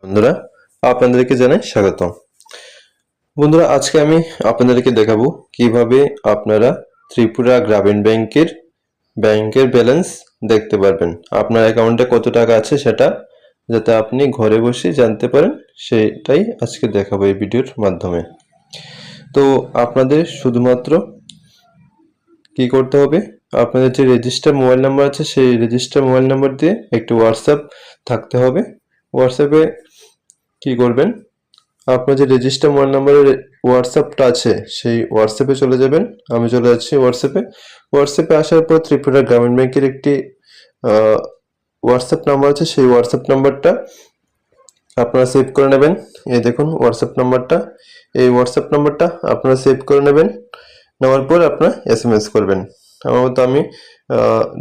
বন্ধুরা আপনাদেরকে জানাই স্বাগত। বন্ধুরা আজকে আমি আপনাদেরকে দেখাবো কিভাবে আপনারা ত্রিপুরা গ্রামীণ ব্যাংকের ব্যালেন্স দেখতে পারবেন। আপনার অ্যাকাউন্টে কত টাকা আছে সেটা যাতে আপনি ঘরে বসে জানতে পারেন, সেটাই আজকে দেখাবো এই ভিডিওর মাধ্যমে। তো আপনাদের শুধুমাত্র কি করতে হবে, আপনাদের যে রেজিস্টার মোবাইল নাম্বার আছে সেই রেজিস্টার মোবাইল নাম্বার দিয়ে একটি হোয়াটসঅ্যাপ থাকতে হবে। হোয়াটসঅ্যাপে কি করবেন, আপনার যে রেজিস্টার মোবাইল নাম্বারের হোয়াটসঅ্যাপটা আছে সেই হোয়াটসঅ্যাপে চলে যাবেন। আমি চলে যাচ্ছি হোয়াটসঅ্যাপে আসার পর ত্রিপুরা গ্রামীণ ব্যাংকের একটি হোয়াটসঅ্যাপ নাম্বার আছে, সেই হোয়াটসঅ্যাপ নাম্বারটা আপনারা সেভ করে নেবেন। এই দেখুন হোয়াটসঅ্যাপ নাম্বারটা, এই হোয়াটসঅ্যাপ নাম্বারটা আপনারা সেভ করে নেবেন। নেওয়ার পর আপনারা SMS করবেন। আমার মতো আমি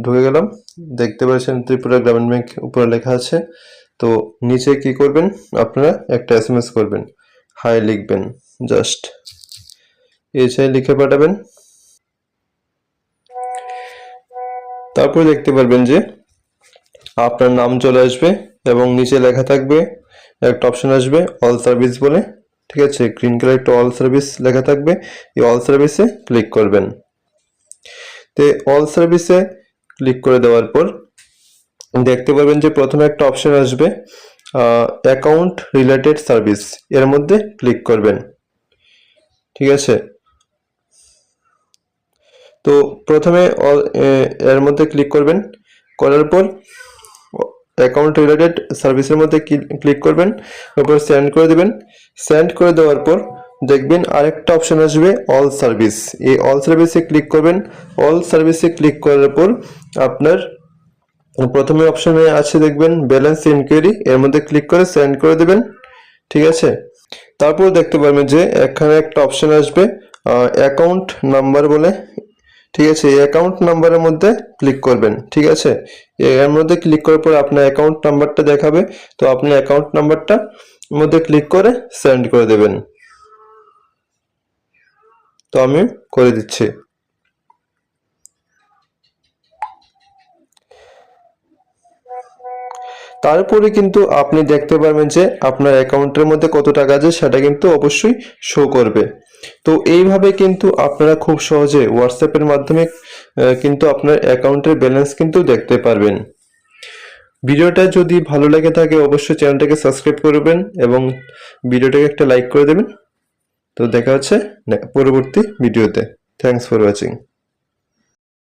ঢুকে গেলাম, দেখতে পাচ্ছেন ত্রিপুরা গ্রামীণ ব্যাংক উপরে লেখা আছে। তো নিচে কি করবেন, আপনারা একটা SMS করবেন, হাই লিখবেন, জাস্ট এই লিখে পাঠাবেন। তারপর দেখতে পারবেন যে আপনার নাম চলে আসবে এবং নিচে লেখা থাকবে, একটা অপশন আসবে অল সার্ভিস বলে, ঠিক আছে, গ্রিন কালার একটা অল সার্ভিস লেখা থাকবে। এই অল সার্ভিসে ক্লিক করবেন। তো অল সার্ভিসে ক্লিক করে দেওয়ার পর দেখতে পারবেন যে প্রথমে একটা অপশন আসবে অ্যাকাউন্ট রিলেটেড সার্ভিস, এর মধ্যে ক্লিক করবেন, ঠিক আছে। তো প্রথমে এর মধ্যে ক্লিক করবেন, করার পর অ্যাকাউন্ট রিলেটেড সার্ভিসের মধ্যে ক্লিক করবেন, তারপর সেন্ড করে দেবেন। সেন্ড করে দেওয়ার পর দেখবেন আরেকটা অপশন আসবে অল সার্ভিস, এই অল সার্ভিসে ক্লিক করবেন। অল সার্ভিসে ক্লিক করার পর আপনার প্রথমে অপশনে আছে দেখবেন ব্যালেন্স ইনকোয়ারি, এর মধ্যে ক্লিক করে সেন্ড করে দেবেন, ঠিক আছে। তারপর দেখতে পারবেন যে এখানে একটা অপশন আসবে অ্যাকাউন্ট নাম্বার বলে, ঠিক আছে। এই অ্যাকাউন্ট নাম্বারের মধ্যে ক্লিক করবেন, ঠিক আছে। এর মধ্যে ক্লিক করার পর আপনার অ্যাকাউন্ট নাম্বারটা দেখাবে, তো আপনি অ্যাকাউন্ট নাম্বারটা মধ্যে ক্লিক করে সেন্ড করে দেবেন। তো আমি করে দিচ্ছি। তারপরে কিন্তু আপনি দেখতে পারবেন যে আপনার অ্যাকাউন্টের মধ্যে কত টাকা আছে সেটা কিন্তু অবশ্যই শো করবে। তো এইভাবে কিন্তু আপনারা খুব সহজে হোয়াটসঅ্যাপের মাধ্যমে কিন্তু আপনার অ্যাকাউন্টের ব্যালেন্স কিন্তু দেখতে পারবেন। ভিডিওটা যদি ভালো লেগে থাকে অবশ্যই চ্যানেলটাকে সাবস্ক্রাইব করবেন এবং ভিডিওটাকে একটা লাইক করে দেবেন। তো দেখা হচ্ছে পরবর্তী ভিডিওতে। Thanks for watching.